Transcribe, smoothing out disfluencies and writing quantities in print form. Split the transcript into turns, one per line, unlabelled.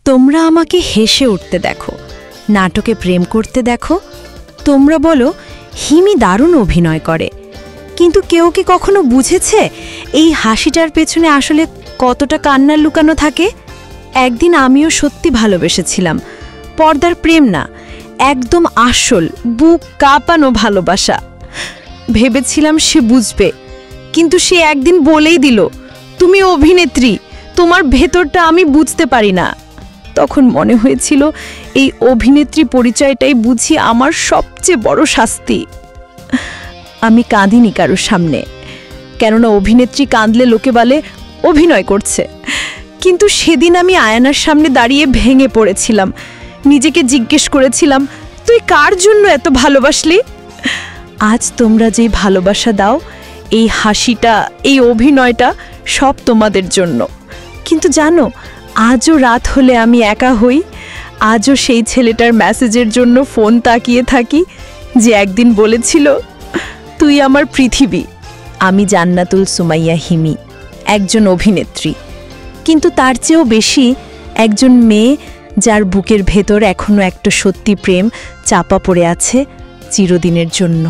তোমরা আমাকে হেসে উঠতে দেখো, নাটকে প্রেম করতে দেখো। তোমরা বলো হিমি দারুণ অভিনয় করে, কিন্তু কেউ কি কখনো বুঝেছে এই হাসিটার পেছনে আসলে কতটা কান্নার লুকানো থাকে? একদিন আমিও সত্যি ভালোবেসেছিলাম, পর্দার প্রেম না, একদম আসল বুক কাঁপানো ভালোবাসা। ভেবেছিলাম সে বুঝবে, কিন্তু সে একদিন বলেই দিল, তুমি অভিনেত্রী, তোমার ভেতরটা আমি বুঝতে পারি না। তখন মনে হয়েছিল এই অভিনেত্রী পরিচয়টাই বুঝি আমার সবচেয়ে বড় শাস্তি। আমি কাঁদিনি কারোর সামনে, কেননা অভিনেত্রী কাঁদলে লোকে বলে অভিনয় করছে। কিন্তু সেদিন আমি আয়নার সামনে দাঁড়িয়ে ভেঙে পড়েছিলাম, নিজেকে জিজ্ঞেস করেছিলাম, তুই কার জন্য এত ভালোবাসলি? আজ তোমরা যে ভালোবাসা দাও, এই হাসিটা, এই অভিনয়টা সব তোমাদের জন্য। কিন্তু জানো, আজও রাত হলে আমি একা হই, আজও সেই ছেলেটার মেসেজের জন্য ফোন তাকিয়ে থাকি, যে একদিন বলেছিল তুই আমার পৃথিবী। আমি জান্নাতুল সুমাইয়া হিমি, একজন অভিনেত্রী, কিন্তু তার চেয়েও বেশি একজন মেয়ে, যার বুকের ভেতর এখনো একটা সত্যি প্রেম চাপা পড়ে আছে চিরদিনের জন্য।